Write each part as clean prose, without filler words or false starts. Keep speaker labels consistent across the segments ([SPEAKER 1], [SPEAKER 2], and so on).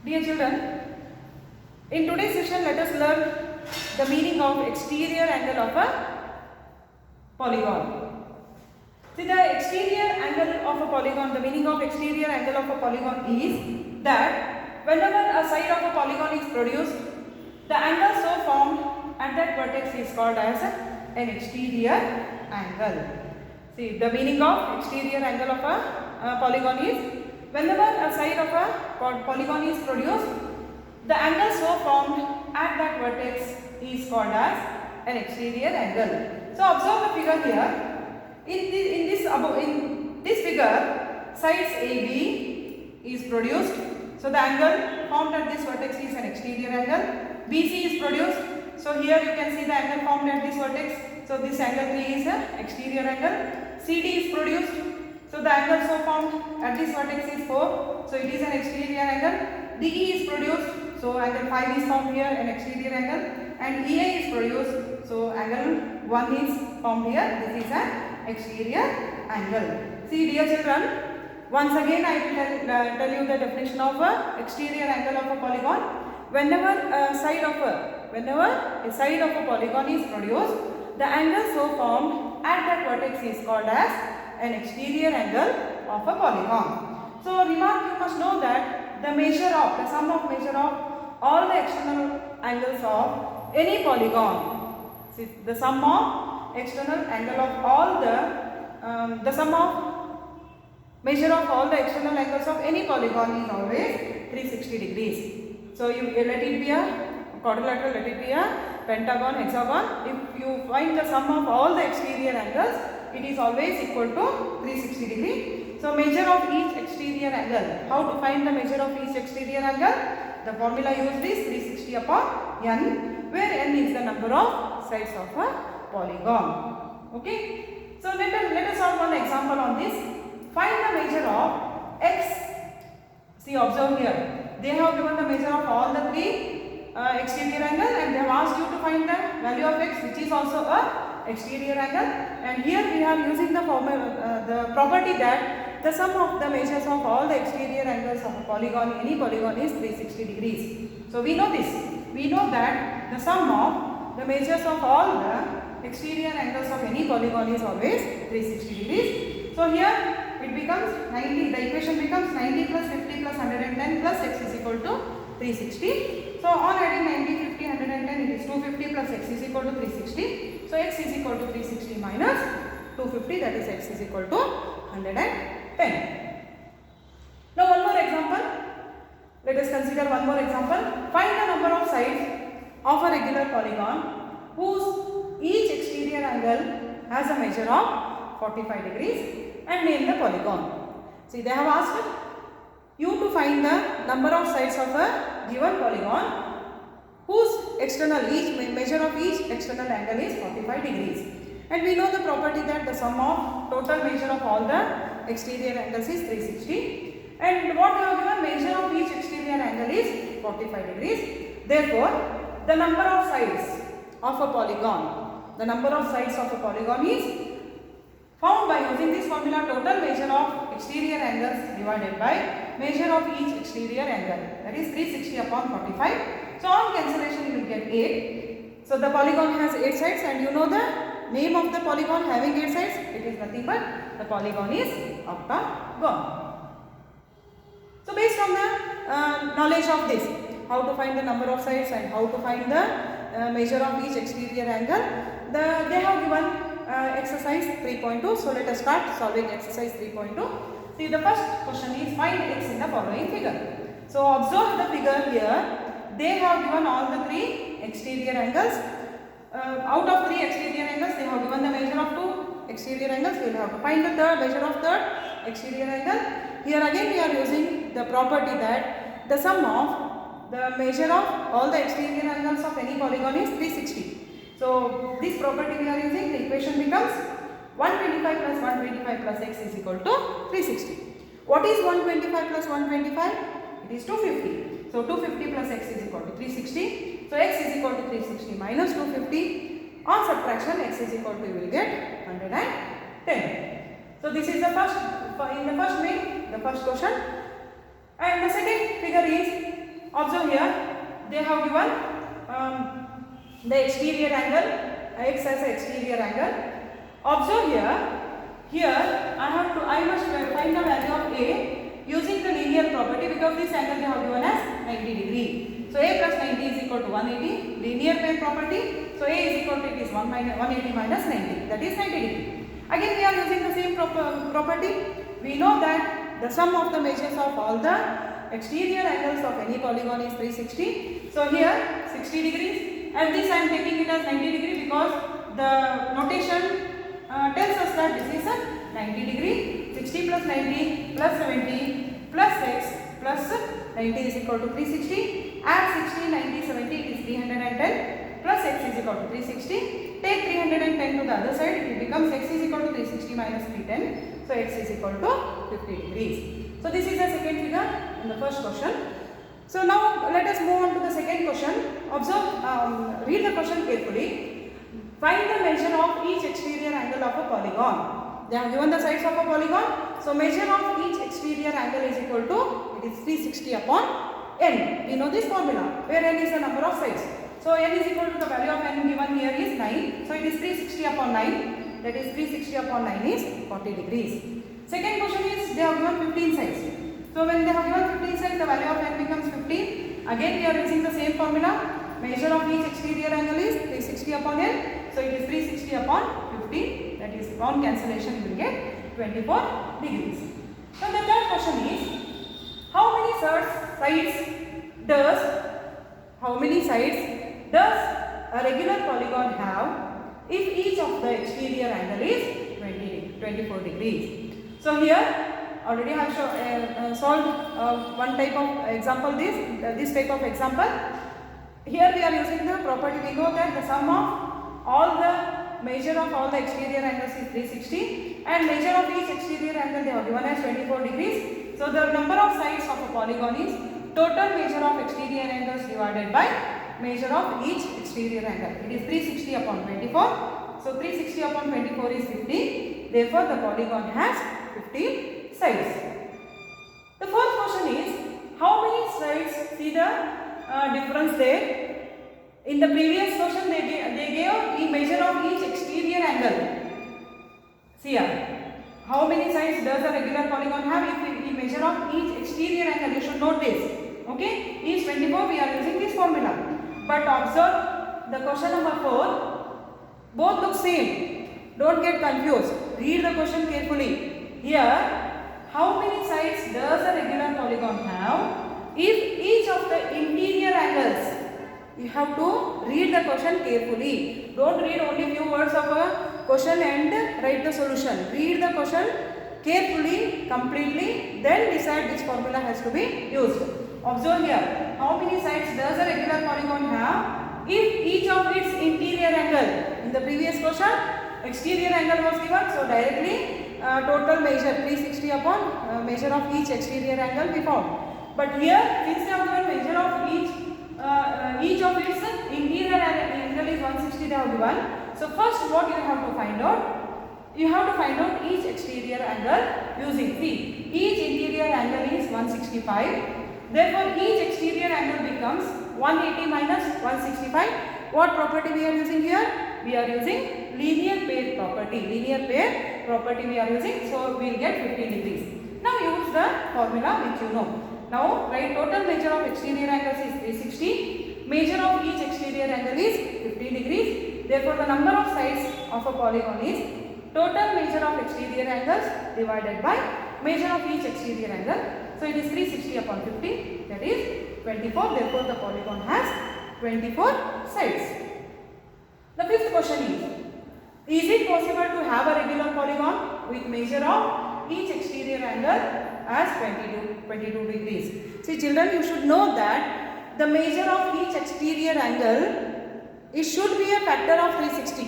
[SPEAKER 1] Dear children, in today's session let us learn the meaning of exterior angle of a polygon. See, the exterior angle of a polygon, the meaning of exterior angle of a polygon is that whenever a side of a polygon is produced, the angle so formed at that vertex is called as an exterior angle. See, the meaning of exterior angle of a polygon is whenever a side of a polygon is produced, the angle so formed at that vertex is called as an exterior angle. So observe the figure here. In this figure, sides AB is produced. So the angle formed at this vertex is an exterior angle. BC is produced. So here you can see the angle formed at this vertex. So this angle 3 is an exterior angle. CD is produced. So the angle so formed at this vertex is 4. So it is an exterior angle. DE is produced. So angle 5 is formed here, an exterior angle. And EA is produced. So angle 1 is formed here. This is an exterior angle. See, dear children, once again I will tell you the definition of a exterior angle of a polygon. Whenever a side of a polygon is produced, the angle so formed at that vertex is called as an exterior angle of a polygon. So remark, you must know that the sum of measure of all the external angles of any polygon. See, the sum of external angle of all the sum of measure of all the external angles of any polygon is always 360 degrees. So you let it be a quadrilateral, let it be a pentagon, hexagon. If you find the sum of all the exterior angles, it is always equal to 360 degree. So measure of each exterior angle. How to find the measure of each exterior angle? The formula used is 360 upon n, where n is the number of sides of a polygon. Okay. So let us solve one example on this. Find the measure of x. See, observe here. They have given the measure of all the three exterior angle, and they have asked you to find the value of x, which is also a exterior angle. And here we are using the property that the sum of the measures of all the exterior angles of a polygon, any polygon, is 360 degrees. So we know this. We know that the sum of the measures of all the exterior angles of any polygon is always 360 degrees. So here it becomes 90, the equation becomes 90 plus 50 plus 110 plus x is equal to 360. So on adding 90, 50, 110, it is 250 plus x is equal to 360. So x is equal to 360 minus 250, that is x is equal to 110. Now one more example. Let us consider one more example. Find the number of sides of a regular polygon whose each exterior angle has a measure of 45 degrees and name the polygon. See, they have asked you to find the number of sides of a given polygon whose measure of each external angle is 45 degrees. And we know the property that the sum of total measure of all the exterior angles is 360. And what we have given, measure of each exterior angle is 45 degrees. Therefore, the number of sides of a polygon, is found by using this formula, total measure of exterior angles divided by measure of each exterior angle, that is 360 upon 45. So on cancellation you will get 8. So the polygon has 8 sides, and you know the name of the polygon having 8 sides, it is nothing but the polygon is octagon. So based on the knowledge of this, how to find the number of sides and how to find the measure of each exterior angle, they have given exercise 3.2. So let us start solving exercise 3.2. See, the first question is find x in the following figure. So observe the figure here. They have given all the three exterior angles. Out of three exterior angles, they have given the measure of two exterior angles. We will have to find the measure of third exterior angle. Here again we are using the property that the sum of the measure of all the exterior angles of any polygon is 360. So this property we are using, the equation becomes 125 plus 125 plus x is equal to 360. What is 125 plus 125? It is 250. So 250 plus x is equal to 360. So x is equal to 360 minus 250. On subtraction, x is equal to, you will get 110. So this is the first question. And the second figure is Observe here, they have given the exterior angle, x as an exterior angle. Observe here I must find the value of A using the linear property, because this angle they have given as 90 degree. So A plus 90 is equal to 180, linear pair property. So A is equal to, it is 180 minus 90, that is 90 degree. Again we are using the same property. We know that the sum of the measures of all the exterior angles of any polygon is 360. So here 60 degrees, and this I am taking it as 90 degree because the notation tells us that this is a 90 degree. 60 plus 90 plus 70 plus x plus 90 is equal to 360. Add 60, 90, 70, it is 310 plus x is equal to 360. Take 310 to the other side, it becomes x is equal to 360 minus 310. So x is equal to 50 degrees. So this is the second figure in the first question. So now let us move on to the second question. Observe, read the question carefully. Find the measure of each exterior angle of a polygon. They have given the sides of a polygon. So measure of each exterior angle is equal to, it is 360 upon n. We know this formula where n is the number of sides. So n is equal to the value of n given here is 9. So it is 360 upon 9. That is 360 upon 9 is 40 degrees. Second question is, they have given 15 sides. So when they have given 15 sides, the value of n becomes 15. Again we are using the same formula. Measure of each exterior angle is 360 upon n. So it is 360 upon 15. That is, on cancellation you will get 24 degrees. Now the third question is, how many sides does a regular polygon have if each of the exterior angle is 24 degrees? So here already I have solved one type of example, this type of example. Here we are using the property. We know that the sum of all the measure of all the exterior angles is 360, and measure of each exterior angle they have given as 24 degrees. So the number of sides of a polygon is total measure of exterior angles divided by measure of each exterior angle. It is 360 upon 24. So 360 upon 24 is 50. Therefore the polygon has 50 sides. The fourth question is, how many sides? See the difference there. In the previous question they gave the measure of each exterior angle. See here, how many sides does a regular polygon have? If we measure of each exterior angle, you should note this. Okay, each 24 we are using this formula. But observe the question number 4. Both look same. Don't get confused. Read the question carefully. Here, how many sides does a regular polygon have if each of the interior angles? You have to read the question carefully. Don't read only few words of a question and write the solution. Read the question carefully, completely, then decide which formula has to be used. Observe here, how many sides does a regular polygon have if each of its interior angle? In the previous question, exterior angle was given, so directly total measure 360 upon measure of each exterior angle we found. But here, since they have given measure of each of its interior angle is 160 they have given. So first what you have to find out? You have to find out each exterior angle using, see, each interior angle is 165. Therefore each exterior angle becomes 180 minus 165. What property we are using here? We are using linear pair property. Linear pair property we are using, so we will get 15 degrees. Now use the formula which you know. Now write total measure of exterior angles is 360. Measure of each exterior angle is 15 degrees. Therefore the number of sides of a polygon is total measure of exterior angles divided by measure of each exterior angle. So it is 360 upon 50, that is 24. Therefore the polygon has 24 sides. The fifth question is it possible to have a regular polygon with measure of each exterior angle as 22 degrees? See children, you should know that the measure of each exterior angle, it should be a factor of 360.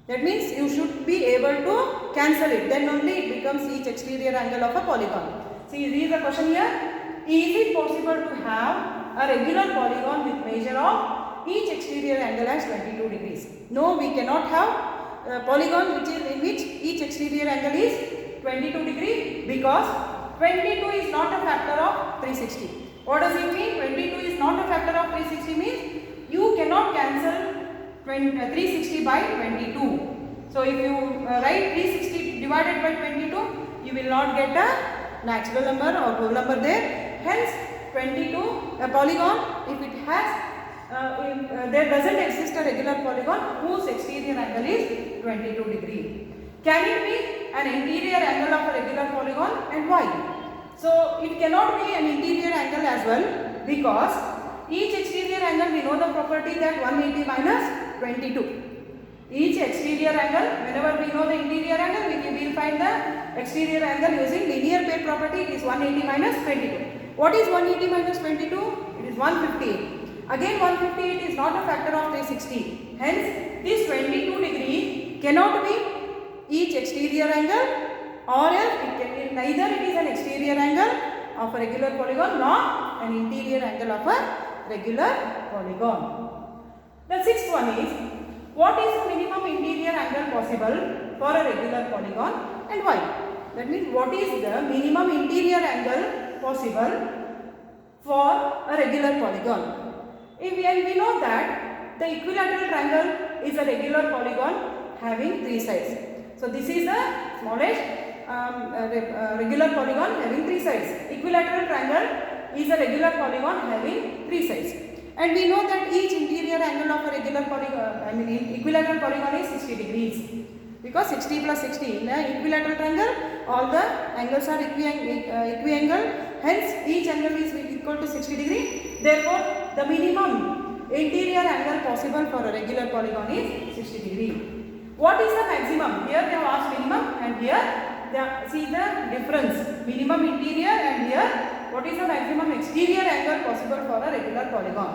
[SPEAKER 1] That means you should be able to cancel it. Then only it becomes each exterior angle of a polygon. See, read the question here. Is it possible to have a regular polygon with measure of each exterior angle as 22 degrees? No, we cannot have a polygon in which each exterior angle is 22 degree, because 22 is not a factor of 360. What does it mean? 22 is not a factor of 360 means you cannot cancel 360 by 22. So if you write 360 divided by 22, you will not get a natural number or whole number there. Hence 22, a polygon, if it has there doesn't exist a regular polygon whose exterior angle is 22 degree. Can it be an interior angle of a regular polygon, and why? So it cannot be an interior angle as well, because each exterior angle we know the property that 180 minus 22. Each exterior angle, whenever we know the interior angle, we will find the exterior angle using linear pair property. It is 180 minus 22. What is 180 minus 22? It is 158. Again 158 is not a factor of 360. Hence this 22 degree cannot be each exterior angle, or else it can be neither it is an exterior angle of a regular polygon nor an interior angle of a regular polygon. The sixth one is, what is the minimum interior angle possible for a regular polygon and why? That means what is the minimum interior angle possible for a regular polygon? If we know that the equilateral triangle is a regular polygon having 3 sides. So this is the smallest regular polygon having 3 sides. Equilateral triangle is a regular polygon having 3 sides. And we know that each interior angle of a regular polygon, equilateral polygon is 60 degrees. Because 60 plus 60 in an equilateral triangle, all the angles are equiangle. Hence, each angle is equal to 60 degree. Therefore, the minimum interior angle possible for a regular polygon is 60 degree. What is the maximum? Here they have asked minimum, and here see the difference. Minimum interior, and here what is the maximum exterior angle possible for a regular polygon?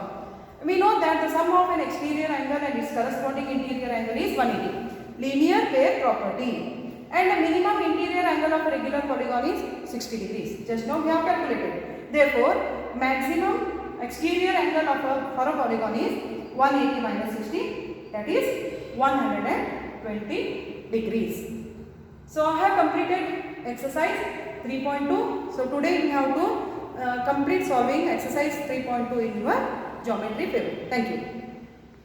[SPEAKER 1] We know that the sum of an exterior angle and its corresponding interior angle is 180. Linear pair property. And the minimum interior angle of a regular polygon is 60 degrees. Just now we have calculated. Therefore, maximum exterior angle of for a polygon is 180 minus 60, that is 120 degrees. So I have completed exercise 3.2. So today we have to complete solving exercise 3.2 in your geometry paper. Thank you.